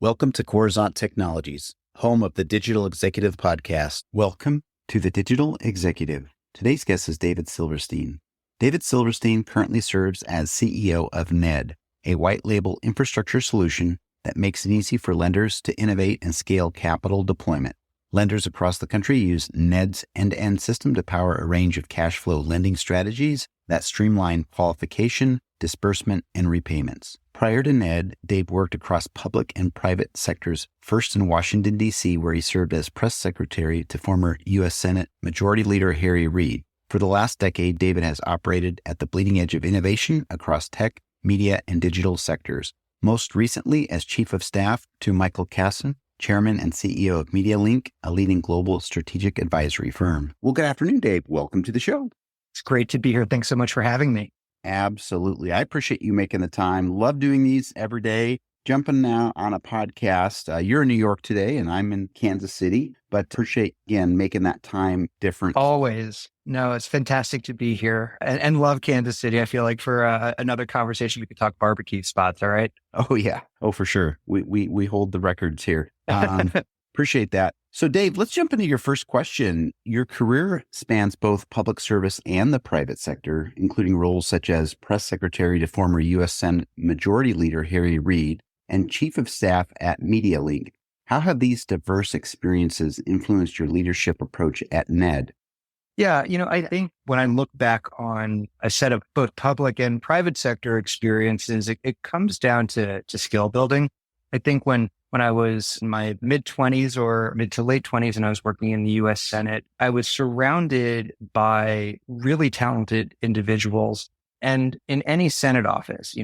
Welcome to Coruzant Technologies, home of the Digital Executive Podcast. Welcome to the Digital Executive. Today's guest is David Silverstein. David Silverstein currently serves as CEO of Ned, a white label infrastructure solution that makes it easy for lenders to innovate and scale capital deployment. Lenders across the country use Ned's end-to-end system to power a range of cash flow lending strategies that streamline qualification, disbursement, and repayments. Prior to Ned, Dave worked across public and private sectors, first in Washington, D.C., where he served as press secretary to former U.S. Senate Majority Leader Harry Reid. For the last decade, David has operated at the bleeding edge of innovation across tech, media, and digital sectors, most recently as chief of staff to Michael Kasson, chairman and CEO of MediaLink, a leading global strategic advisory firm. Well, good afternoon, Dave. Welcome to the show. It's great to be here. Thanks so much for having me. Absolutely. I appreciate you making the time. Love doing these every day. Jumping now on a podcast. You're in New York today and I'm in Kansas City, but appreciate, again, making that time different. Always. No, it's fantastic to be here and love Kansas City. I feel like for another conversation, we could talk barbecue spots. All right. Oh, yeah. Oh, for sure. We hold the records here. Appreciate that. So Dave, let's jump into your first question. Your career spans both public service and the private sector, including roles such as press secretary to former U.S. Senate Majority Leader Harry Reid and chief of staff at MediaLink. How have these diverse experiences influenced your leadership approach at Ned? Yeah, I think when I look back on a set of both public and private sector experiences, it comes down to skill building. I think when I was in my mid-20s or mid to late 20s and I was working in the U.S. Senate, I was surrounded by really talented individuals. And in any Senate office,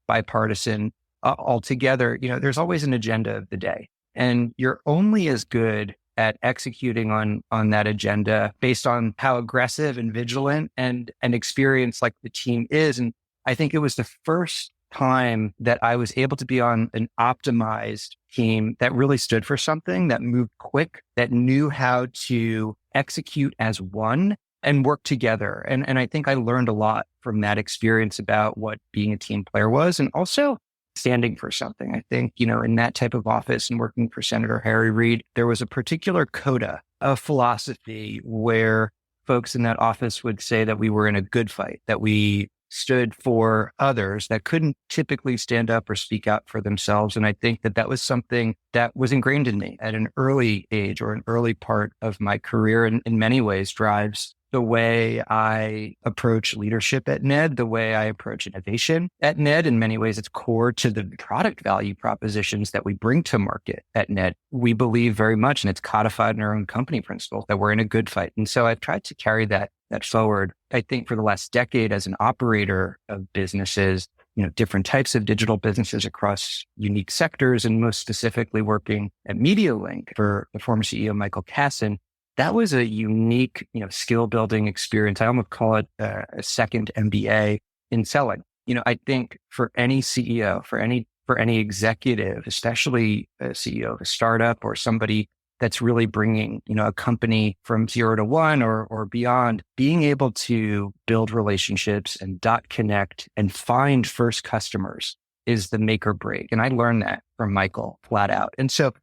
bipartisan altogether, there's always an agenda of the day. And you're only as good at executing on that agenda based on how aggressive and vigilant and experienced like the team is. And I think it was the first time that I was able to be on an optimized team that really stood for something, that moved quick, that knew how to execute as one and work together. And I think I learned a lot from that experience about what being a team player was and also standing for something. I think, in that type of office and working for Senator Harry Reid, there was a particular coda of philosophy where folks in that office would say that we were in a good fight, that we stood for others that couldn't typically stand up or speak out for themselves. And I think that was something that was ingrained in me at an early age or an early part of my career, and in many ways drives the way I approach leadership at Ned, the way I approach innovation at Ned. In many ways, it's core to the product value propositions that we bring to market at Ned. We believe very much, and it's codified in our own company principles, that we're in a good fight. And so I've tried to carry that forward. I think for the last decade as an operator of businesses, different types of digital businesses across unique sectors, and most specifically working at MediaLink for the former CEO, Michael Kasson, that was a unique, skill building experience. I almost call it a second MBA in selling. I think for any CEO, for any executive, especially a CEO of a startup or somebody that's really bringing, a company from 0 to 1 or beyond, being able to build relationships and connect and find first customers is the make or break. And I learned that from Michael flat out. And so,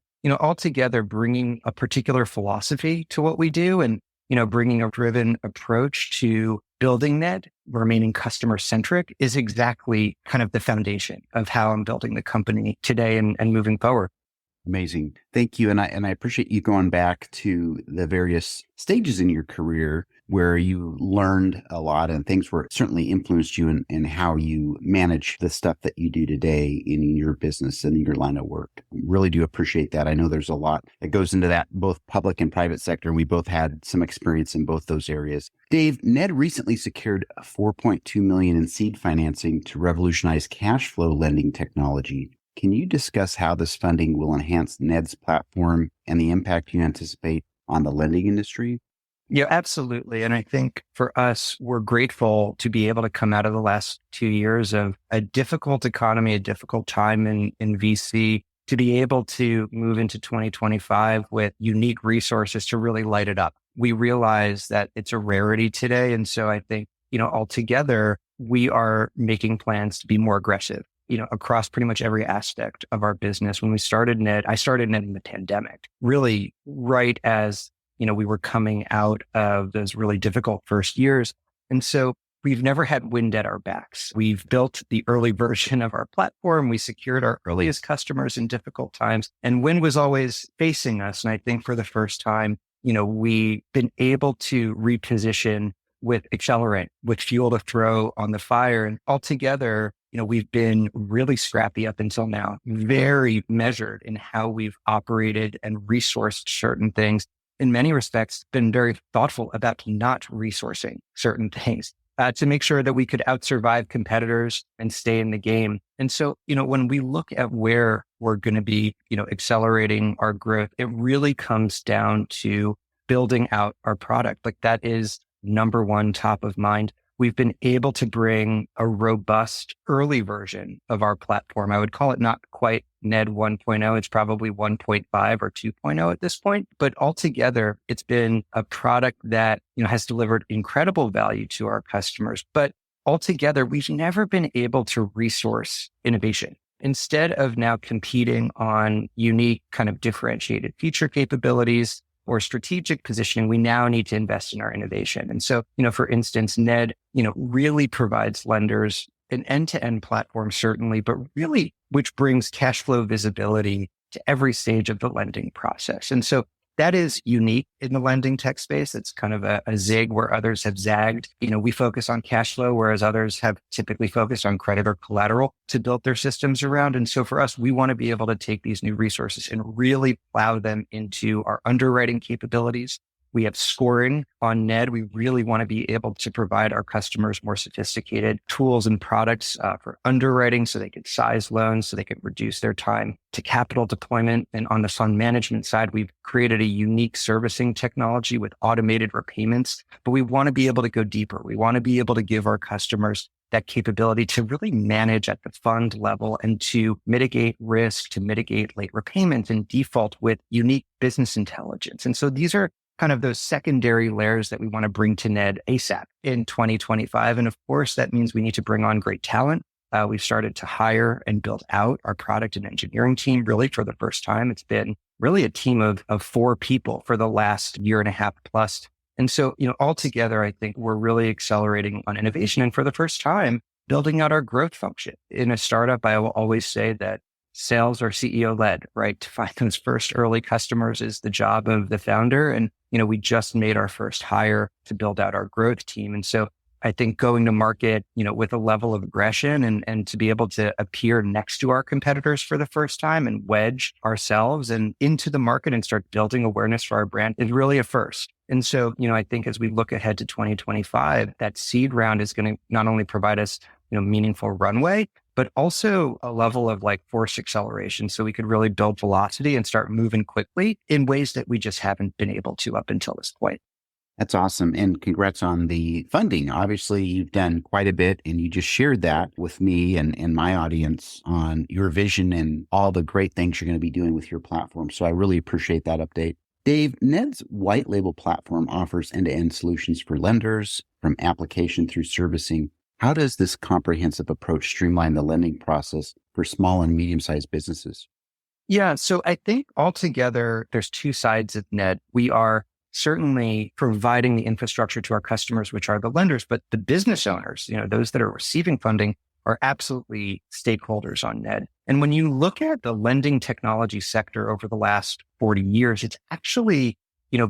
altogether bringing a particular philosophy to what we do and, bringing a driven approach to building Ned, remaining customer centric is exactly kind of the foundation of how I'm building the company today and moving forward. Amazing. Thank you. And I appreciate you going back to the various stages in your career where you learned a lot and things were certainly influenced you in how you manage the stuff that you do today in your business and in your line of work. Really do appreciate that. I know there's a lot that goes into that, both public and private sector. We both had some experience in both those areas. Dave, Ned recently secured $4.2 million in seed financing to revolutionize cash flow lending technology. Can you discuss how this funding will enhance Ned's platform and the impact you anticipate on the lending industry? Yeah, absolutely. And I think for us, we're grateful to be able to come out of the last 2 years of a difficult economy, a difficult time in VC, to be able to move into 2025 with unique resources to really light it up. We realize that it's a rarity today. And so I think, altogether, we are making plans to be more aggressive across pretty much every aspect of our business. When we started Ned, I started Ned in the pandemic, really right as, we were coming out of those really difficult first years. And so we've never had wind at our backs. We've built the early version of our platform. We secured our earliest customers in difficult times, and wind was always facing us. And I think for the first time, we've been able to reposition with accelerant, with fuel to throw on the fire. And altogether, we've been really scrappy up until now, very measured in how we've operated and resourced certain things. In many respects, been very thoughtful about not resourcing certain things to make sure that we could outsurvive competitors and stay in the game. And so, when we look at where we're going to be, accelerating our growth, it really comes down to building out our product. Like that is number one, top of mind. We've been able to bring a robust early version of our platform. I would call it not quite Ned 1.0. It's probably 1.5 or 2.0 at this point. But altogether, it's been a product that, has delivered incredible value to our customers. But altogether, we've never been able to resource innovation. Instead of now competing on unique kind of differentiated feature capabilities or strategic positioning, we now need to invest in our innovation. And so, for instance, Ned, really provides lenders an end-to-end platform, certainly, but really, which brings cash flow visibility to every stage of the lending process. And so that is unique in the lending tech space. It's kind of a zig where others have zagged. We focus on cash flow, whereas others have typically focused on credit or collateral to build their systems around. And so for us, we want to be able to take these new resources and really plow them into our underwriting capabilities. We have scoring on Ned. We really want to be able to provide our customers more sophisticated tools and products for underwriting so they can size loans, so they can reduce their time to capital deployment. And on the fund management side, we've created a unique servicing technology with automated repayments, but we want to be able to go deeper. We want to be able to give our customers that capability to really manage at the fund level and to mitigate risk, to mitigate late repayment and default with unique business intelligence. And so these are kind of those secondary layers that we want to bring to Ned ASAP in 2025. And of course, that means we need to bring on great talent. We've started to hire and build out our product and engineering team really for the first time. It's been really a team of 4 people for the last year and a half plus. And so, altogether, I think we're really accelerating on innovation. And for the first time, building out our growth function. In a startup, I will always say that sales are CEO led, right? To find those first early customers is the job of the founder. And, we just made our first hire to build out our growth team. And so I think going to market, with a level of aggression and to be able to appear next to our competitors for the first time and wedge ourselves and into the market and start building awareness for our brand is really a first. And so, I think as we look ahead to 2025, that seed round is going to not only provide us, meaningful runway, but also a level of force acceleration. So we could really build velocity and start moving quickly in ways that we just haven't been able to up until this point. That's awesome. And congrats on the funding. Obviously, you've done quite a bit, and you just shared that with me and my audience on your vision and all the great things you're going to be doing with your platform. So I really appreciate that update. Dave, Ned's white label platform offers end-to-end solutions for lenders, from application through servicing. How does this comprehensive approach streamline the lending process for small and medium-sized businesses? Yeah, so I think altogether, there's 2 sides of Ned. We are certainly providing the infrastructure to our customers, which are the lenders, but the business owners, those that are receiving funding are absolutely stakeholders on Ned. And when you look at the lending technology sector over the last 40 years, it's actually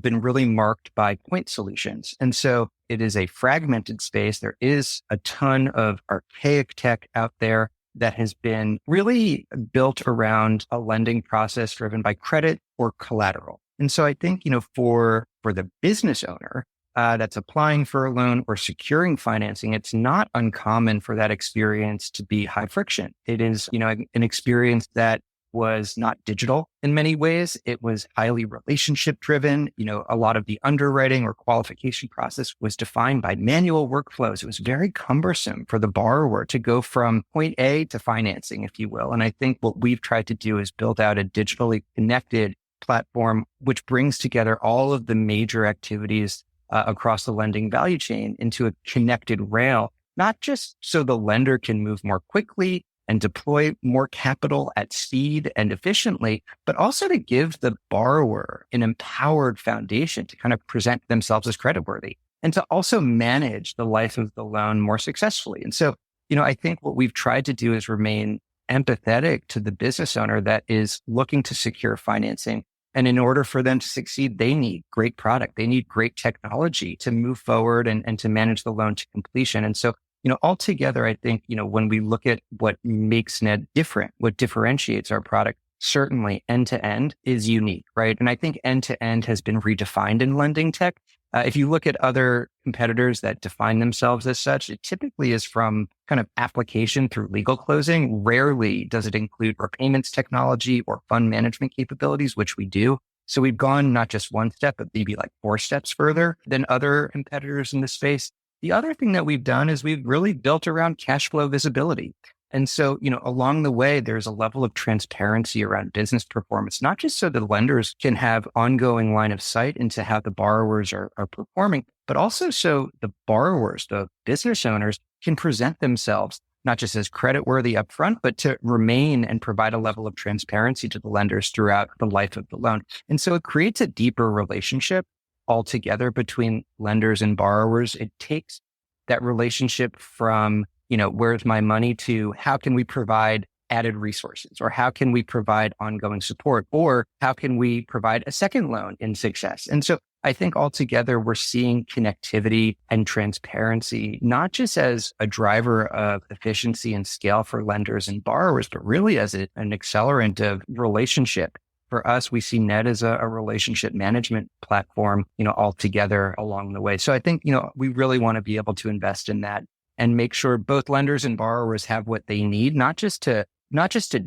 been really marked by point solutions. And so it is a fragmented space. There is a ton of archaic tech out there that has been really built around a lending process driven by credit or collateral. And so I think, for the business owner that's applying for a loan or securing financing, it's not uncommon for that experience to be high friction. It is, an experience that was not digital in many ways. It was highly relationship driven. A lot of the underwriting or qualification process was defined by manual workflows. It was very cumbersome for the borrower to go from point A to financing, if you will. And I think what we've tried to do is build out a digitally connected platform, which brings together all of the major activities across the lending value chain into a connected rail, not just so the lender can move more quickly, and deploy more capital at speed and efficiently, but also to give the borrower an empowered foundation to kind of present themselves as creditworthy and to also manage the life of the loan more successfully. And so, I think what we've tried to do is remain empathetic to the business owner that is looking to secure financing. And in order for them to succeed, they need great product. They need great technology to move forward and to manage the loan to completion. And so, altogether, I think, when we look at what makes Ned different, what differentiates our product, certainly end to end is unique, right? And I think end to end has been redefined in lending tech. If you look at other competitors that define themselves as such, it typically is from kind of application through legal closing. Rarely does it include repayments technology or fund management capabilities, which we do. So we've gone not just one step, but maybe like 4 steps further than other competitors in the space. The other thing that we've done is we've really built around cash flow visibility. And so, along the way, there's a level of transparency around business performance, not just so the lenders can have ongoing line of sight into how the borrowers are performing, but also so the borrowers, the business owners, can present themselves not just as creditworthy upfront, but to remain and provide a level of transparency to the lenders throughout the life of the loan. And so it creates a deeper relationship altogether between lenders and borrowers. It takes that relationship from where's my money to how can we provide added resources, or how can we provide ongoing support, or how can we provide a second loan in success? And so I think altogether we're seeing connectivity and transparency, not just as a driver of efficiency and scale for lenders and borrowers, but really as an accelerant of relationship. For us, we see Ned as a relationship management platform, altogether along the way. So I think, we really want to be able to invest in that and make sure both lenders and borrowers have what they need, not just to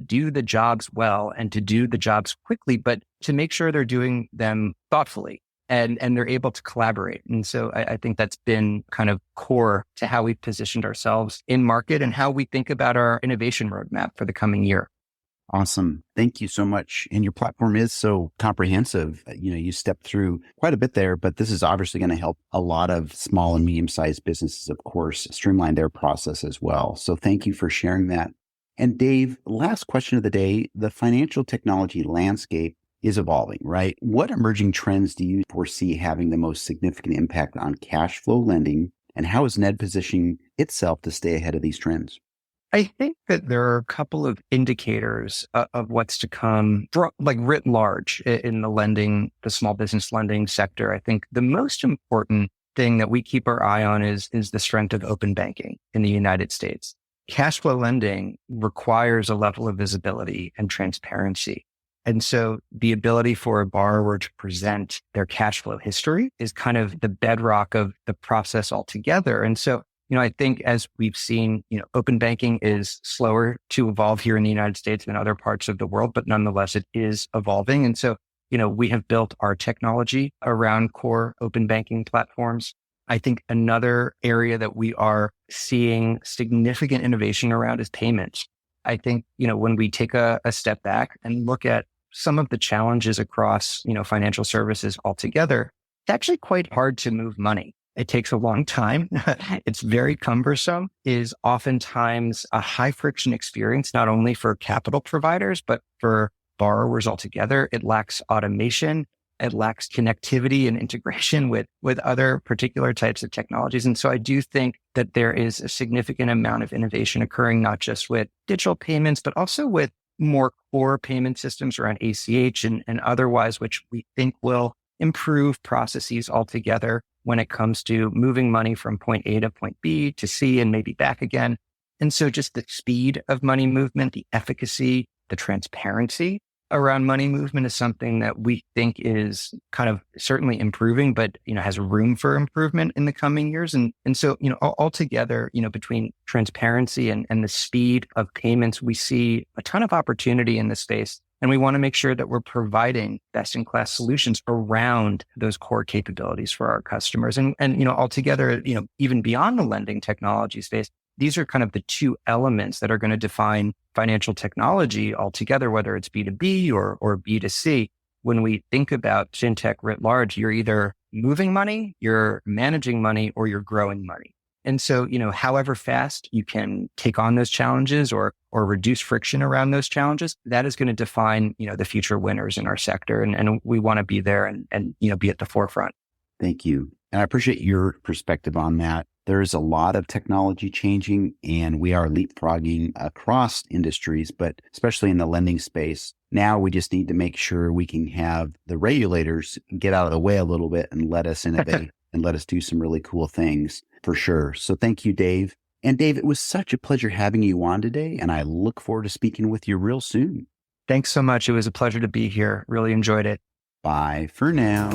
do the jobs well and to do the jobs quickly, but to make sure they're doing them thoughtfully and they're able to collaborate. And so I think that's been kind of core to how we've positioned ourselves in market and how we think about our innovation roadmap for the coming year. Awesome. Thank you so much. And your platform is so comprehensive. You stepped through quite a bit there, but this is obviously going to help a lot of small and medium-sized businesses, of course, streamline their process as well. So thank you for sharing that. And Dave, last question of the day, the financial technology landscape is evolving, right? What emerging trends do you foresee having the most significant impact on cash flow lending? And how is Ned positioning itself to stay ahead of these trends? I think that there are a couple of indicators of what's to come, like writ large in the small business lending sector. I think the most important thing that we keep our eye on is the strength of open banking in the United States. Cash flow lending requires a level of visibility and transparency. And so the ability for a borrower to present their cash flow history is kind of the bedrock of the process altogether. And so I think as we've seen, open banking is slower to evolve here in the United States than other parts of the world, but nonetheless, it is evolving. And so, we have built our technology around core open banking platforms. I think another area that we are seeing significant innovation around is payments. I think, when we take a step back and look at some of the challenges across, financial services altogether, it's actually quite hard to move money. It takes a long time. It's very cumbersome, is oftentimes a high friction experience, not only for capital providers, but for borrowers altogether. It lacks automation. It lacks connectivity and integration with other particular types of technologies. And so I do think that there is a significant amount of innovation occurring, not just with digital payments, but also with more core payment systems around ACH and otherwise, which we think will improve processes altogether when it comes to moving money from point A to point B to C and maybe back again. And so just the speed of money movement, the efficacy, the transparency around money movement is something that we think is kind of certainly improving, but, has room for improvement in the coming years. And so, altogether, between transparency and the speed of payments, we see a ton of opportunity in this space. And we want to make sure that we're providing best-in-class solutions around those core capabilities for our customers. And altogether, even beyond the lending technology space, these are kind of the two elements that are going to define financial technology altogether, whether it's B2B or B2C. When we think about fintech writ large, you're either moving money, you're managing money, or you're growing money. And so, however fast you can take on those challenges or reduce friction around those challenges, that is going to define, the future winners in our sector. And we want to be there and be at the forefront. Thank you. And I appreciate your perspective on that. There's a lot of technology changing and we are leapfrogging across industries, but especially in the lending space. Now we just need to make sure we can have the regulators get out of the way a little bit and let us innovate and let us do some really cool things for sure. So thank you, Dave. And Dave, it was such a pleasure having you on today, and I look forward to speaking with you real soon. Thanks so much. It was a pleasure to be here. Really enjoyed it. Bye for now.